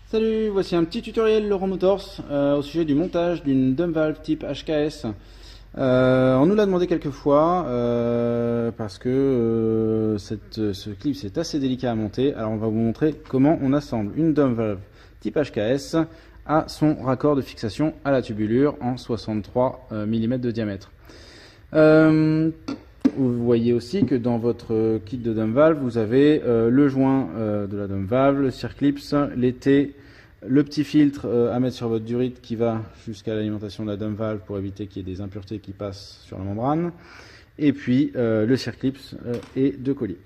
Salut, voici un petit tutoriel Laurent Motors au sujet du montage d'une dump valve type HKS. On nous l'a demandé quelques fois parce que ce clip c'est assez délicat à monter. Alors on va vous montrer comment on assemble une dump valve type HKS à son raccord de fixation à la tubulure en 63 mm de diamètre. Vous voyez aussi que dans votre kit de dump valve, vous avez le joint de la dump valve, le circlips, les T, le petit filtre à mettre sur votre durite qui va jusqu'à l'alimentation de la dump valve pour éviter qu'il y ait des impuretés qui passent sur la membrane, et puis le circlips et deux colliers.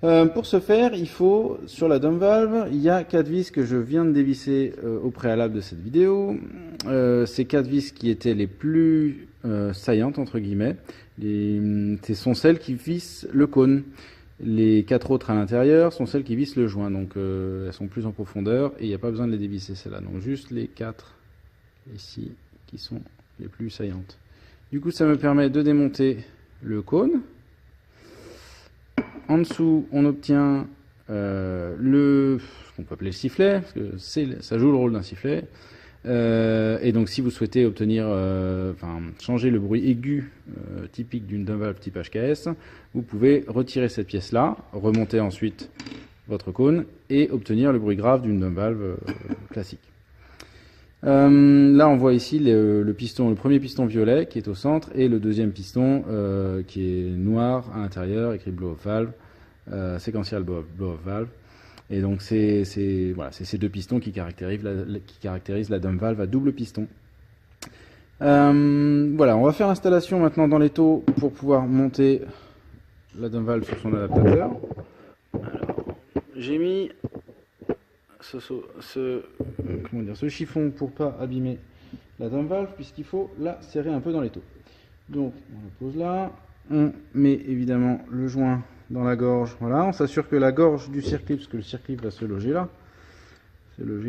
Pour ce faire, il faut, sur la dump valve, il y a 4 vis que je viens de dévisser au préalable de cette vidéo. Ces 4 vis qui étaient les plus saillantes, entre guillemets, ce sont celles qui vissent le cône. Les 4 autres à l'intérieur sont celles qui vissent le joint, donc elles sont plus en profondeur et il n'y a pas besoin de les dévisser celles-là. Donc juste les 4 ici qui sont les plus saillantes. Du coup, ça me permet de démonter le cône. En dessous, on obtient ce qu'on peut appeler le sifflet, parce que ça joue le rôle d'un sifflet. Et donc, si vous souhaitez obtenir, changer le bruit aigu typique d'une dump valve type HKS, vous pouvez retirer cette pièce-là, remonter ensuite votre cône et obtenir le bruit grave d'une dump valve classique. Là, on voit ici le premier piston violet qui est au centre et le deuxième piston qui est noir à l'intérieur, écrit blow off valve, séquential blow off valve. Et donc c'est ces deux pistons qui caractérisent la dump valve à double piston. Voilà, on va faire l'installation maintenant dans l'étau pour pouvoir monter la dump valve sur son adaptateur. Alors, j'ai mis ce chiffon pour pas abîmer la dump valve puisqu'il faut la serrer un peu dans l'étau. Donc on la pose là, on met évidemment le joint dans la gorge, voilà, on s'assure que la gorge du circlip, parce que le circlip va se loger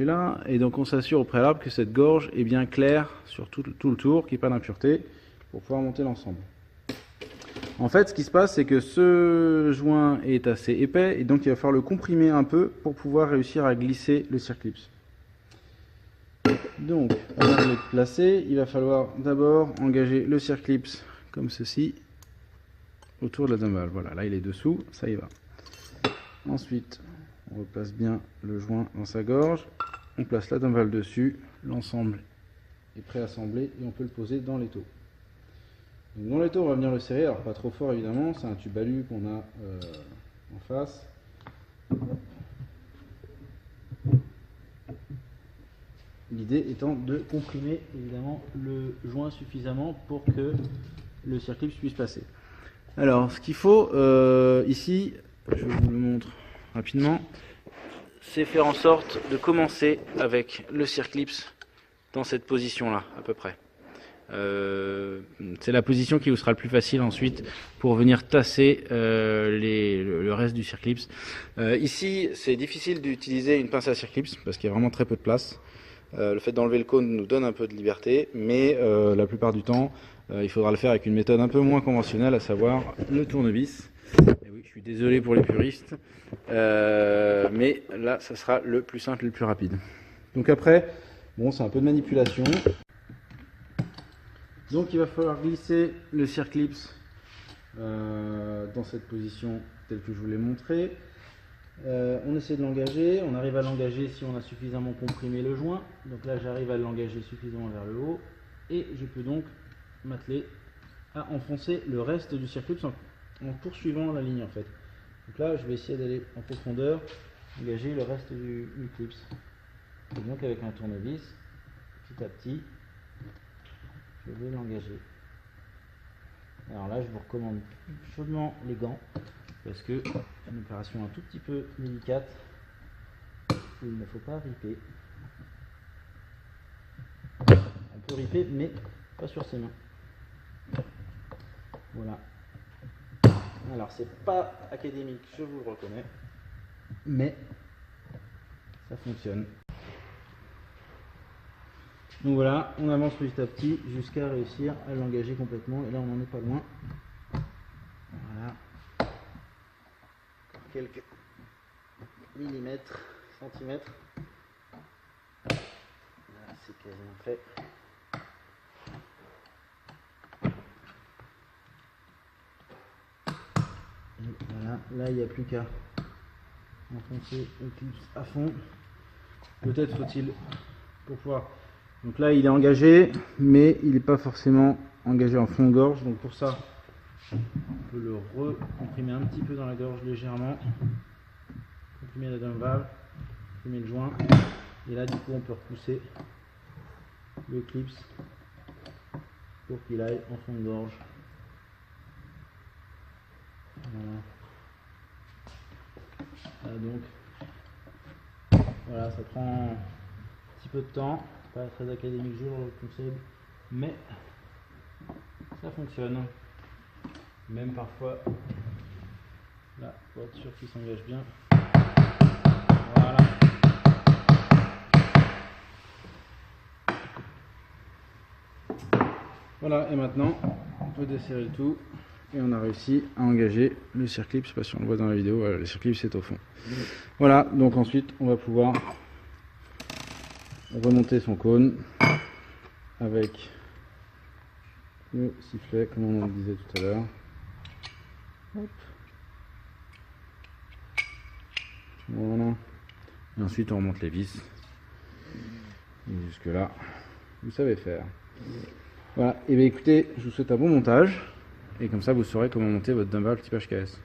là, et donc on s'assure au préalable que cette gorge est bien claire sur tout le tour, qu'il n'y ait pas d'impureté, pour pouvoir monter l'ensemble. En fait, ce qui se passe, c'est que ce joint est assez épais, et donc il va falloir le comprimer un peu pour pouvoir réussir à glisser le circlips. Donc, avant de le placer, il va falloir d'abord engager le circlips comme ceci, autour de la dump valve. Voilà, là il est dessous, ça y va. Ensuite, on replace bien le joint dans sa gorge, on place la dump valve dessus, l'ensemble est préassemblé et on peut le poser dans l'étau. Dans l'étau, on va venir le serrer, alors pas trop fort évidemment, c'est un tube alu qu'on a en face. L'idée étant de comprimer évidemment le joint suffisamment pour que le circlips puisse passer. Alors, ce qu'il faut ici, je vous le montre rapidement, c'est faire en sorte de commencer avec le circlips dans cette position-là, à peu près. C'est la position qui vous sera le plus facile ensuite pour venir tasser le reste du circlips. Ici, c'est difficile d'utiliser une pince à circlips parce qu'il y a vraiment très peu de place. Le fait d'enlever le cône nous donne un peu de liberté, mais la plupart du temps, il faudra le faire avec une méthode un peu moins conventionnelle, à savoir le tournevis. Et oui, je suis désolé pour les puristes, mais là, ça sera le plus simple et le plus rapide. Donc après, bon, c'est un peu de manipulation. Donc il va falloir glisser le circlips dans cette position telle que je vous l'ai montré. On essaie de l'engager, on arrive à l'engager si on a suffisamment comprimé le joint. Donc là j'arrive à l'engager suffisamment vers le haut et je peux donc m'atteler à enfoncer le reste du circlips en poursuivant la ligne en fait. Donc là je vais essayer d'aller en profondeur, engager le reste du clips. Et donc avec un tournevis, petit à petit, je vais l'engager. Alors là je vous recommande chaudement les gants parce que c'est une opération un tout petit peu délicate où il ne faut pas riper. On peut riper mais pas sur ses mains. Voilà. Alors c'est pas académique, je vous le reconnais, mais ça fonctionne. Donc voilà, on avance petit à petit jusqu'à réussir à l'engager complètement et là on n'en est pas loin. Voilà. Quelques millimètres, centimètres. c'est quasiment fait. Et voilà, là il n'y a plus qu'à enfoncer le clips à fond. Peut-être faut-il pour pouvoir. Donc là il est engagé, mais il n'est pas forcément engagé en fond de gorge. Donc pour ça, on peut le recomprimer un petit peu dans la gorge légèrement. Comprimer la drum valve, comprimer le joint. Et là du coup on peut repousser le clips pour qu'il aille en fond de gorge. Voilà. Là, donc voilà, ça prend un petit peu de temps, pas très académique je le conseille, mais ça fonctionne. Même parfois la voiture qui s'engage bien. Voilà. Voilà, et maintenant on peut desserrer le tout et on a réussi à engager le circlip. Je sais pas si on le voit dans la vidéo, voilà, le circlip c'est au fond. Voilà, donc ensuite on va pouvoir remonter son cône avec le sifflet comme on le disait tout à l'heure. Voilà. Et ensuite on remonte les vis. Et jusque là, vous savez faire. Voilà, et bien écoutez, je vous souhaite un bon montage, et comme ça vous saurez comment monter votre dumbbell type HKS.